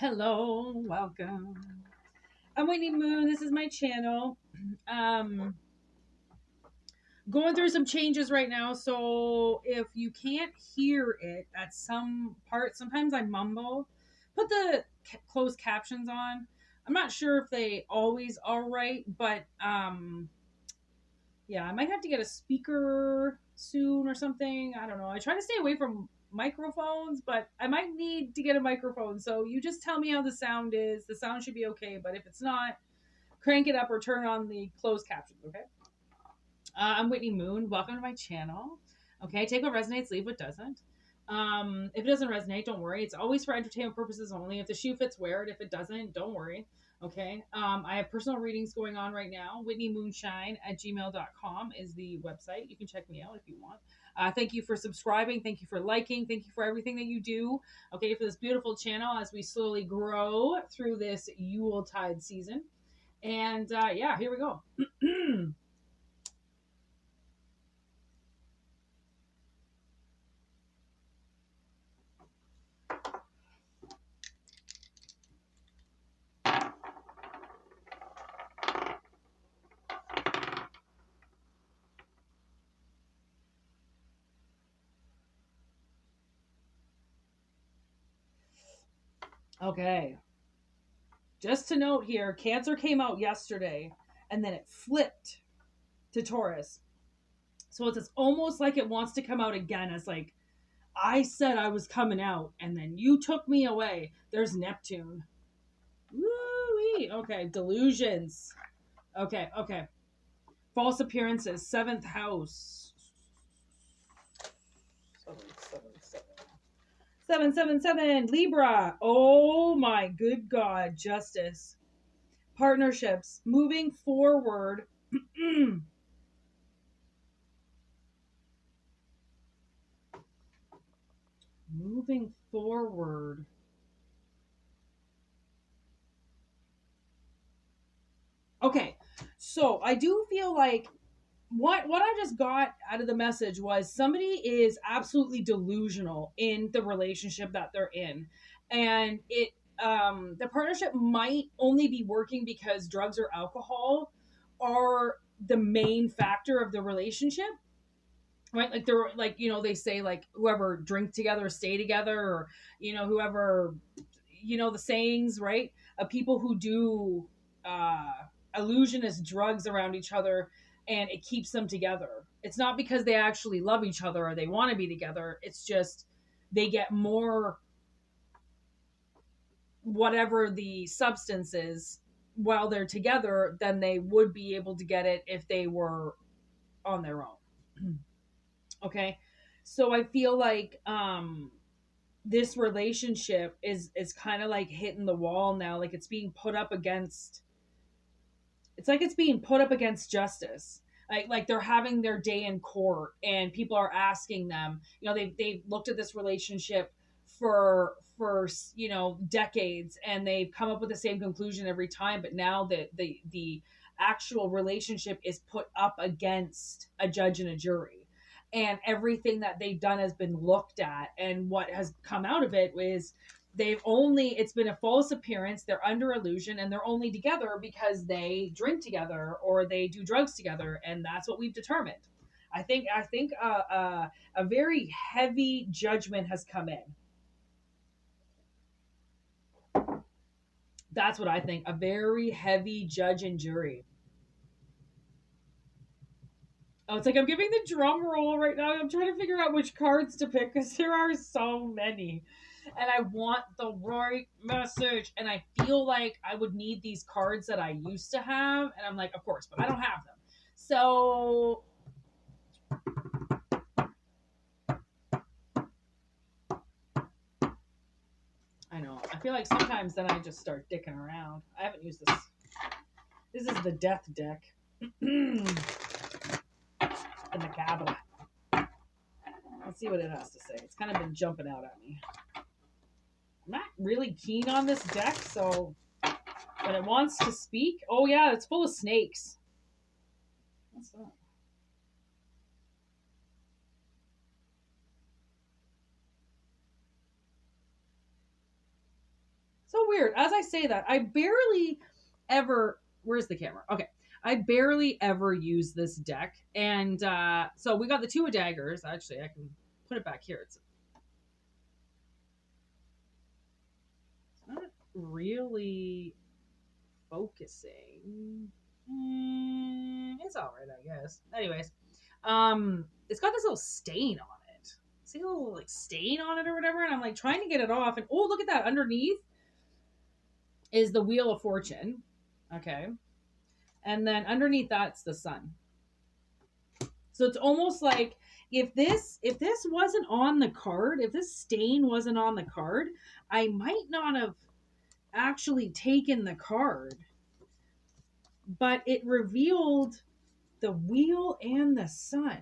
Hello, welcome. I'm Whitney Moon. This is my channel. Um, Going through some changes right now, so if you can't hear it at some part, sometimes I mumble. Put the closed captions on. I'm not sure if they always are right, but yeah, I might have to get a speaker soon or something. I don't know. I try to stay away from microphones, but I might need to get a microphone. So you just tell me how the sound is. The sound should be okay, but if it's not, crank it up or turn on the closed captions, okay? I'm Whitney Moon. Welcome to my channel. Okay, take what resonates, leave what doesn't. If it doesn't resonate, don't worry. It's always for entertainment purposes only. If the shoe fits, wear it. If it doesn't, don't worry. Okay. I have personal readings going on right now. WhitneyMoonshine@gmail.com is the website. You can check me out if you want. Thank you for subscribing. Thank you for liking. Thank you for everything that you do. Okay, for this beautiful channel as we slowly grow through this Yuletide season. And yeah, here we go. Okay. Just to note here, Cancer came out yesterday and then it flipped to Taurus. So it's almost like it wants to come out again as like, I said I was coming out and then you took me away. There's Neptune. Woo-wee. Okay, delusions. Okay. False appearances, seventh house. 777. 777, Libra. Oh my good God, justice. Partnerships, moving forward. Moving forward. Okay, so I do feel like what I just got out of the message was somebody is absolutely delusional in the relationship that they're in, and the partnership might only be working because drugs or alcohol are the main factor of the relationship, right? Like they're like, they say like whoever drink together stay together, or whoever, the sayings, right, of people who do uh illusionist drugs around each other, and it keeps them together. It's not because they actually love each other or they want to be together. It's just they get more, whatever the substance is, while they're together than they would be able to get it if they were on their own. Okay, so I feel like this relationship is kind of like hitting the wall now. Like it's being put up against, it's like it's being put up against justice. Like they're having their day in court and people are asking them, they've looked at this relationship for decades, and they've come up with the same conclusion every time, but now the actual relationship is put up against a judge and a jury, and everything that they've done has been looked at, and what has come out of it is it's been a false appearance. They're under illusion, and they're only together because they drink together or they do drugs together, and that's what we've determined. I think a very heavy judgment has come in. That's what I think. A very heavy judge and jury. Oh, it's like I'm giving the drum roll right now. I'm trying to figure out which cards to pick because there are so many. And I want the right message. And I feel like I would need these cards that I used to have. And I'm like, of course, but I don't have them. So I know. I feel like sometimes then I just start dicking around. I haven't used this. This is the death deck. In the cabinet. Let's see what it has to say. It's kind of been jumping out at me. I'm not really keen on this deck, so when it wants to speak, oh yeah, it's full of snakes. What's that? So weird. As I say that, I barely ever. Where's the camera? Okay. I barely ever use this deck. And so we got the two of daggers. Actually, I can put it back here. It's not really focusing. It's all right, I guess. Anyways, it's got this little stain on it. See a little like stain on it or whatever, and I'm like trying to get it off. And oh, look at that! Underneath is the Wheel of Fortune. Okay, and then underneath that's the sun. So it's almost like if this wasn't on the card, if this stain wasn't on the card, I might not have actually taken the card. But it revealed the wheel and the sun,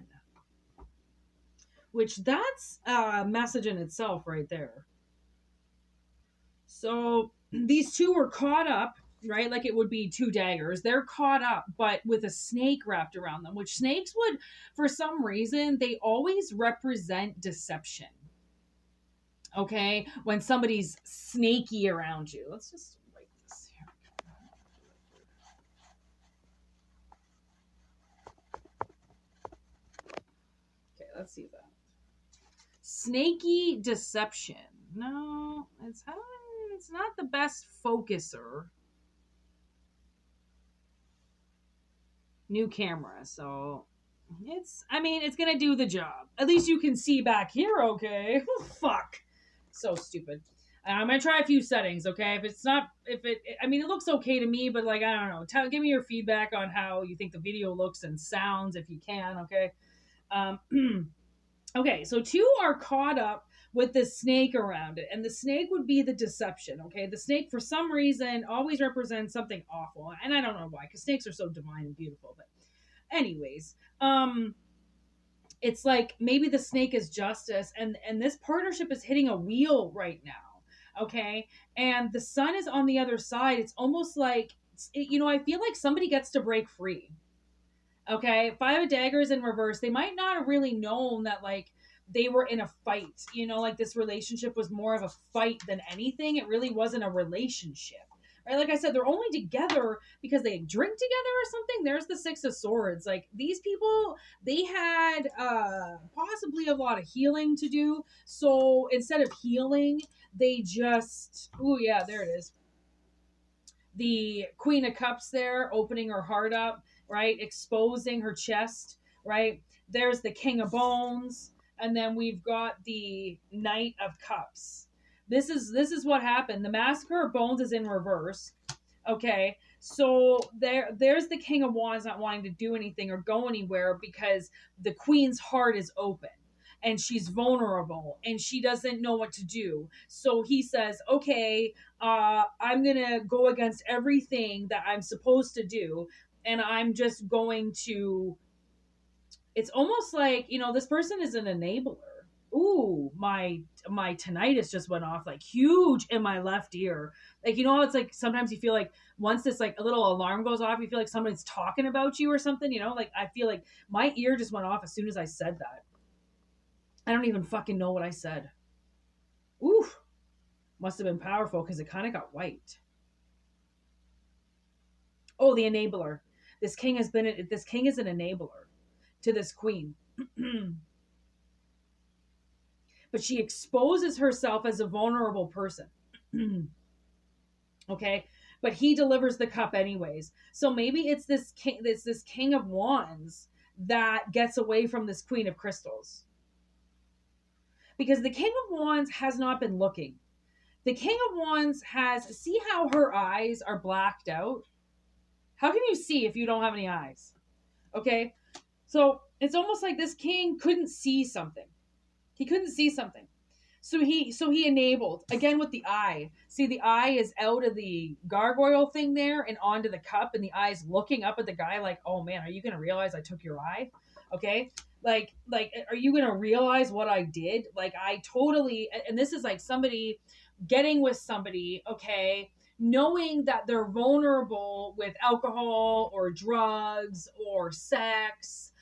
which that's a message in itself right there. So these two were caught up, right? Like it would be two daggers. They're caught up, but with a snake wrapped around them, which snakes would, for some reason, they always represent deception. Okay? When somebody's snaky around you. Let's just write this here. Okay, let's see that. Snaky deception. No, it's not the best focuser. New camera, so it's gonna do the job. At least you can see back here, okay? Fuck. So stupid. I'm gonna try a few settings, okay? If it's not, if it, I mean, it looks okay to me, but like, I don't know. Give me your feedback on how you think the video looks and sounds if you can, okay? Okay, so two are caught up with the snake around it, and the snake would be the deception. Okay, the snake for some reason always represents something awful, and I don't know why, because snakes are so divine and beautiful. But, anyways, it's like maybe the snake is justice, and this partnership is hitting a wheel right now. Okay, and the sun is on the other side. It's almost like I feel like somebody gets to break free. Okay, Five of Daggers in reverse. They might not have really known that like they were in a fight. Like this relationship was more of a fight than anything. It really wasn't a relationship. Right? Like I said, they're only together because they drink together or something. There's the Six of Swords. Like these people, they had possibly a lot of healing to do. So instead of healing, they just yeah, there it is. The Queen of Cups there, opening her heart up, right? Exposing her chest, right? There's the King of Bones, and then we've got the Knight of Cups. This is what happened. The Massacre of Bones is in reverse. Okay, so there's the King of Wands not wanting to do anything or go anywhere because the Queen's heart is open and she's vulnerable and she doesn't know what to do. So he says, okay, I'm going to go against everything that I'm supposed to do. And I'm just going to, it's almost like, this person is an enabler. Ooh, my tinnitus just went off like huge in my left ear. Like, it's like sometimes you feel like once this like a little alarm goes off, you feel like someone's talking about you or something, like I feel like my ear just went off as soon as I said that. I don't even fucking know what I said. Ooh, must have been powerful because it kind of got white. Oh, the enabler. This king is an enabler to this queen. But she exposes herself as a vulnerable person. Okay? But he delivers the cup anyways. So maybe it's this king of wands that gets away from this queen of crystals. Because the king of wands has not been looking. The king of wands see how her eyes are blacked out? How can you see if you don't have any eyes? Okay? So it's almost like this king couldn't see something. He couldn't see something. So he enabled, again with the eye. See, the eye is out of the gargoyle thing there and onto the cup, and the eye's looking up at the guy like, oh man, are you going to realize I took your eye? Okay? Like, are you going to realize what I did? Like, I totally, and this is like somebody getting with somebody, okay, knowing that they're vulnerable with alcohol or drugs or sex,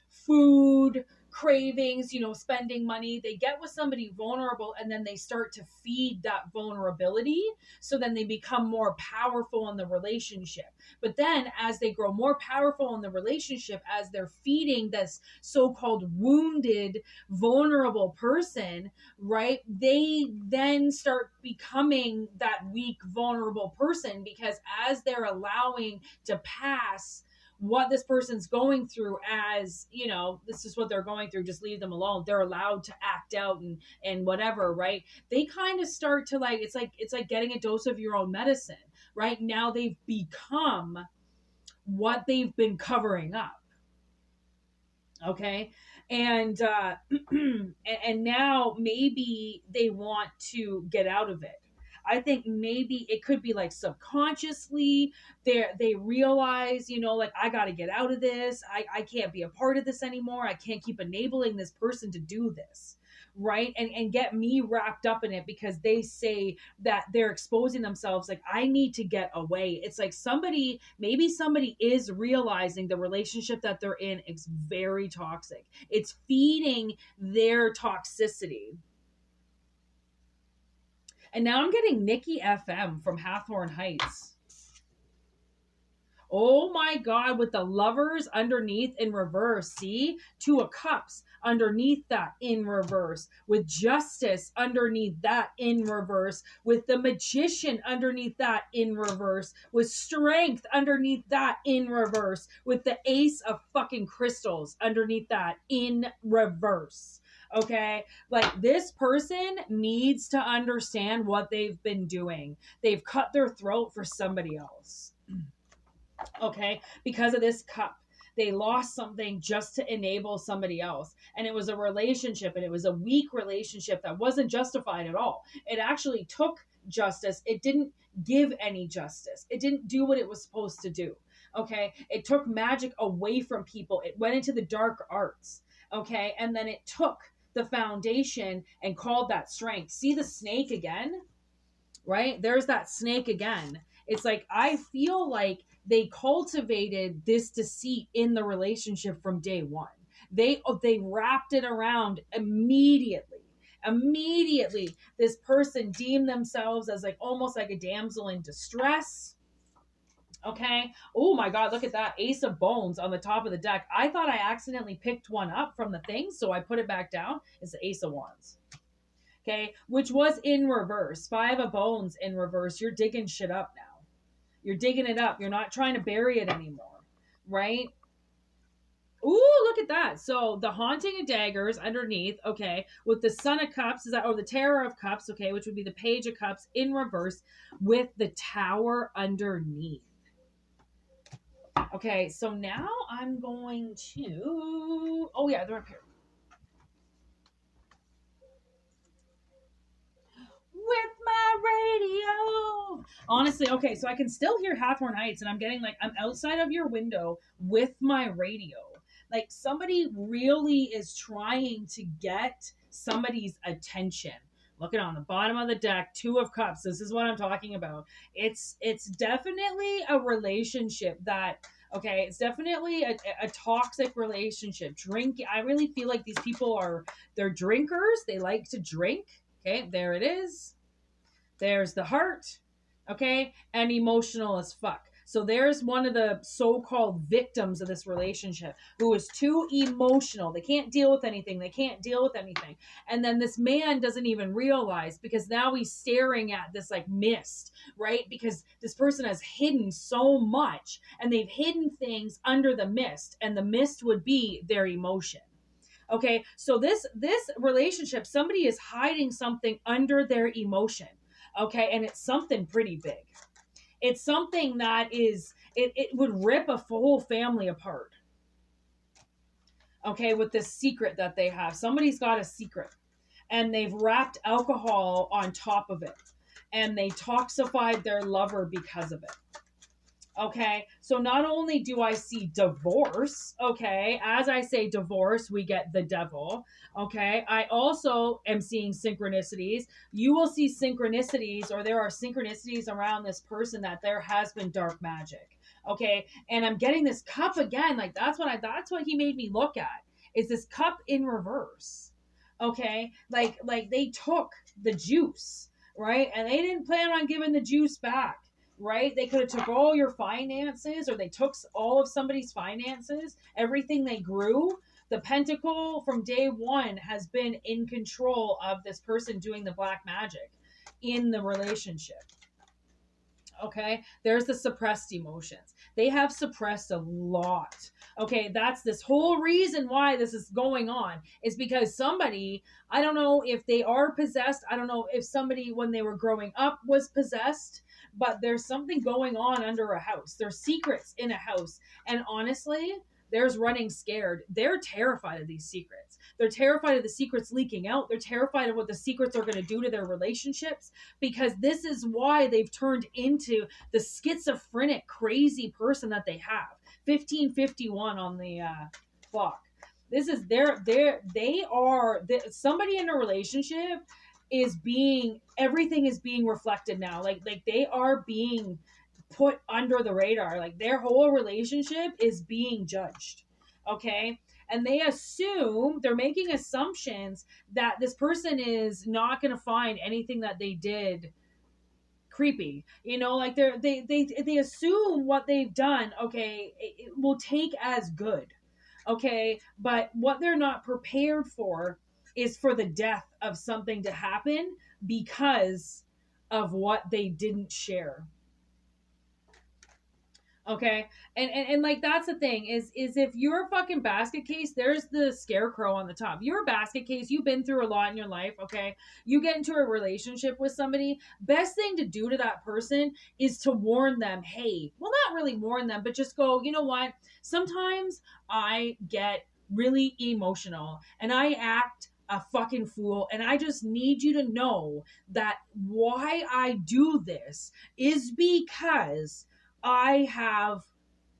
food, cravings, spending money. They get with somebody vulnerable, and then they start to feed that vulnerability. So then they become more powerful in the relationship. But then as they grow more powerful in the relationship, as they're feeding this so-called wounded, vulnerable person, right? They then start becoming that weak, vulnerable person, because as they're allowing to pass what this person's going through as, this is what they're going through, just leave them alone, they're allowed to act out and whatever, right? They kind of start to, like, it's like getting a dose of your own medicine. Right now they've become what they've been covering up. Okay. And and now maybe they want to get out of it. I think maybe it could be like subconsciously they realize, like, I got to get out of this. I can't be a part of this anymore. I can't keep enabling this person to do this. Right. And get me wrapped up in it, because they say that they're exposing themselves. Like, I need to get away. It's like maybe somebody is realizing the relationship that they're in is very toxic. It's feeding their toxicity. And now I'm getting Nikki FM from Hawthorne Heights. Oh my God, with the lovers underneath in reverse. See? Two of Cups underneath that in reverse. With Justice underneath that in reverse. With the Magician underneath that in reverse. With Strength underneath that in reverse. With the Ace of fucking Crystals underneath that in reverse. Okay? Like, this person needs to understand what they've been doing. They've cut their throat for somebody else. Okay, because of this cup, they lost something just to enable somebody else, and it was a relationship, and it was a weak relationship that wasn't justified at all. It actually took justice. It didn't give any justice. It didn't do what it was supposed to do. Okay, it took magic away from people. It went into the dark arts. Okay, and then it took the foundation and called that strength. See the snake again? Right? There's that snake again. It's like, I feel like they cultivated this deceit in the relationship from day one. They wrapped it around immediately. Immediately, this person deemed themselves as, like, almost like a damsel in distress. Okay. Oh my God, look at that Ace of Bones on the top of the deck. I thought I accidentally picked one up from the thing, so I put it back down. It's the Ace of Wands. Okay, which was in reverse. Five of Bones in reverse. You're digging shit up now. You're digging it up. You're not trying to bury it anymore, right? Ooh, look at that. So the Haunting of Daggers underneath, okay, with the Son of Cups, is that, or the Terror of Cups, okay, which would be the Page of Cups in reverse with the Tower underneath. Okay, so now I'm going to, oh yeah, they're up here. With my radio. Honestly, okay, so I can still hear Hawthorne Heights, and I'm getting, like, I'm outside of your window with my radio. Like, somebody really is trying to get somebody's attention. Looking on the bottom of the deck, Two of Cups. This is what I'm talking about. It's definitely a relationship that, okay, it's definitely a toxic relationship. I really feel like these people they're drinkers. They like to drink. Okay, there it is. There's the heart, okay, and emotional as fuck. So there's one of the so-called victims of this relationship who is too emotional. They can't deal with anything. They can't deal with anything. And then this man doesn't even realize, because now he's staring at this, like, mist, right? Because this person has hidden so much, and they've hidden things under the mist, and the mist would be their emotion. Okay, so this relationship, somebody is hiding something under their emotion. Okay, and it's something pretty big. It's something that it would rip a whole family apart. Okay, with this secret that they have. Somebody's got a secret, and they've wrapped alcohol on top of it, and they toxified their lover because of it. Okay, so not only do I see divorce, okay, as I say divorce, we get the devil. Okay, I also am seeing synchronicities. You will see synchronicities, or there are synchronicities around this person, that there has been dark magic. Okay, and I'm getting this cup again. Like, that's what he made me look at. is this cup in reverse. Okay, like they took the juice, right, and they didn't plan on giving the juice back, right? They could have took all your finances, or they took all of somebody's finances, everything they grew. The pentacle from day one has been in control of this person doing the black magic in the relationship. Okay, there's the suppressed emotions. They have suppressed a lot. Okay, that's this whole reason why this is going on, is because somebody, I don't know if they are possessed, I don't know if somebody when they were growing up was possessed, but there's something going on under a house. There's secrets in a house, and honestly, there's running scared. They're terrified of these secrets. They're terrified of the secrets leaking out. They're terrified of what the secrets are going to do to their relationships, because this is why they've turned into the schizophrenic, crazy person that they have. 1551 on the clock. This is they are somebody in a relationship is being, everything is being reflected now. Like they are being put under the radar. Like their whole relationship is being judged. Okay? And they assume, they're making assumptions that this person is not going to find anything that they did creepy. You know, like they assume what they've done, okay, it will take as good. Okay? But what they're not prepared for is for the death of something to happen because of what they didn't share. Okay, and like that's the thing is if you're a fucking basket case, there's the scarecrow on the top. You're a basket case, you've been through a lot in your life. Okay, you get into a relationship with somebody, best thing to do to that person is to warn them, hey, well, not really warn them, but just go, you know what, sometimes I get really emotional and I act a fucking fool, and I just need you to know that why I do this is because I have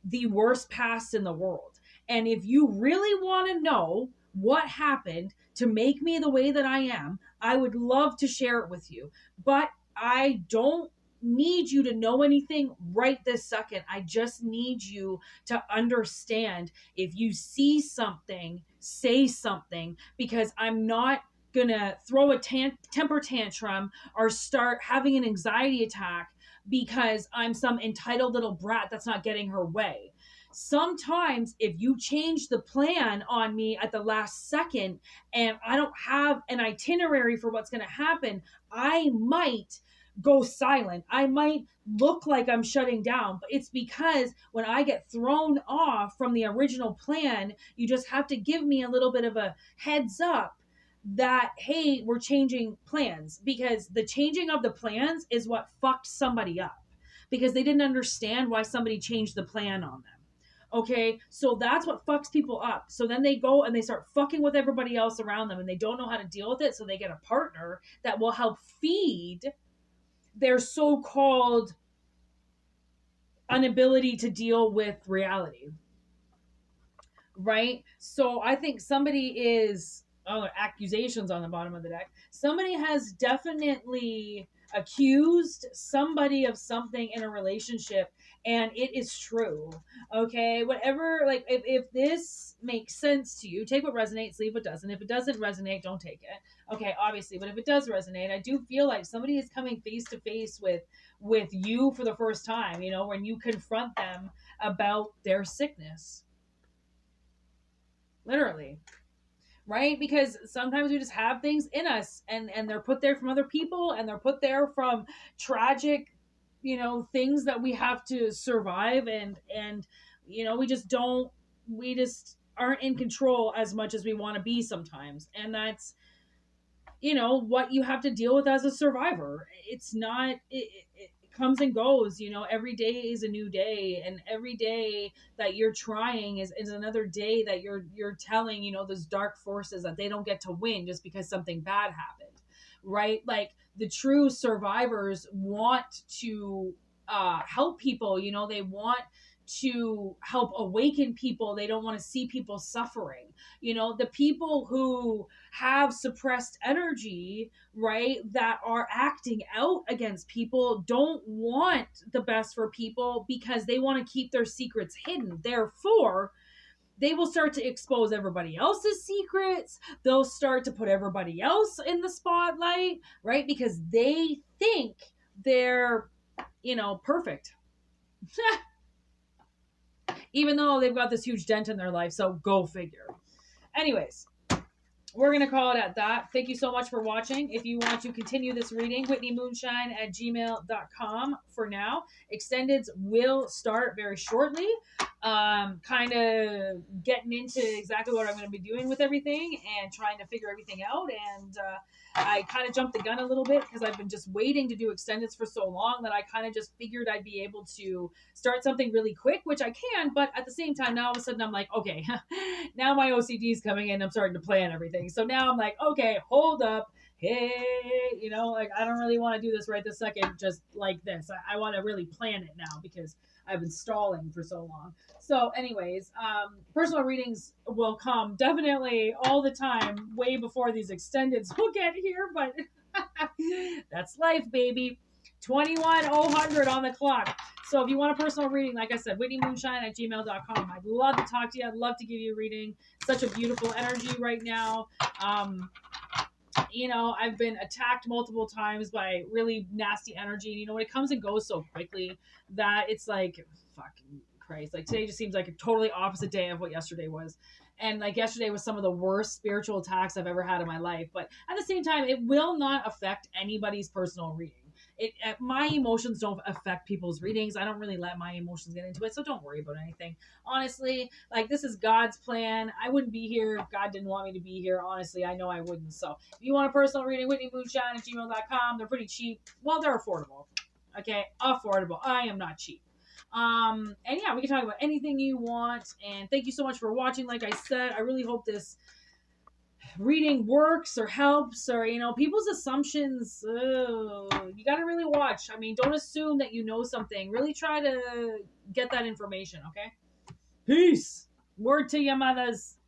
the worst past in the world. And if you really want to know what happened to make me the way that I am, I would love to share it with you. But I don't need you to know anything right this second. I just need you to understand, if you see something, say something, because I'm not gonna throw a temper tantrum or start having an anxiety attack because I'm some entitled little brat that's not getting her way. Sometimes, if you change the plan on me at the last second and I don't have an itinerary for what's going to happen, I might go silent. I might look like I'm shutting down, but it's because when I get thrown off from the original plan, you just have to give me a little bit of a heads up that, hey, we're changing plans, because the changing of the plans is what fucked somebody up, because they didn't understand why somebody changed the plan on them. Okay, so that's what fucks people up. So then they go and they start fucking with everybody else around them, and they don't know how to deal with it, so they get a partner that will help feed their so-called inability to deal with reality. Right? So I think somebody is, oh, accusations on the bottom of the deck. Somebody has definitely accused somebody of something in a relationship, and it is true. Okay, whatever, like if this makes sense to you, take what resonates, leave what doesn't. If it doesn't resonate, don't take it. Okay, obviously, but if it does resonate, I do feel like somebody is coming face to face with you for the first time, you know, when you confront them about their sickness, literally. Right, because sometimes we just have things in us, and they're put there from other people, and they're put there from tragic, you know, things that we have to survive, and you know, we just aren't in control as much as we want to be sometimes, and that's, you know, what you have to deal with as a survivor. It's not, it comes and goes, you know, every day is a new day, and every day that you're trying is another day that you're telling, you know, those dark forces that they don't get to win just because something bad happened. Right? Like the true survivors want to help people, you know, they want to help awaken people. They don't want to see people suffering. You know, the people who have suppressed energy, right, that are acting out against people, don't want the best for people because they want to keep their secrets hidden. Therefore, they will start to expose everybody else's secrets. They'll start to put everybody else in the spotlight, right? Because they think they're, perfect. Even though they've got this huge dent in their life. So go figure. Anyways, we're going to call it at that. Thank you so much for watching. If you want to continue this reading, whitneymoonshine@gmail.com for now. Extendeds will start very shortly. Kind of getting into exactly what I'm going to be doing with everything and trying to figure everything out. And I kind of jumped the gun a little bit because I've been just waiting to do extendeds for so long that I kind of just figured I'd be able to start something really quick, which I can. But at the same time, now all of a sudden I'm like, okay, now my OCD is coming in. I'm starting to plan everything. So now I'm like, okay, hold up. Hey, like I don't really want to do this right this second, just like this. I want to really plan it now because I've been stalling for so long. So, anyways, personal readings will come definitely all the time, way before these extendeds will get here, but that's life, baby. 21:00 on the clock. So if you want a personal reading, like I said, whitneymoonshine@gmail.com. I'd love to talk to you. I'd love to give you a reading. Such a beautiful energy right now. I've been attacked multiple times by really nasty energy. And, it comes and goes so quickly that it's like, fucking Christ. Like, today just seems like a totally opposite day of what yesterday was. And, like, yesterday was some of the worst spiritual attacks I've ever had in my life. But at the same time, it will not affect anybody's personal reading. My emotions don't affect people's readings. I don't really let my emotions get into it, so don't worry about anything. Honestly, like, this is God's plan. I wouldn't be here if God didn't want me to be here. Honestly, I know I wouldn't. So if you want a personal reading, whitneymoonshine@gmail.com. They're pretty cheap. Well, they're affordable. Okay, affordable. I am not cheap. And yeah, we can talk about anything you want. And thank you so much for watching. Like I said, I really hope this reading works or helps, or people's assumptions. You got to really watch. I mean, don't assume that you know something. Really try to get that information. Okay. Peace. Word to your mothers.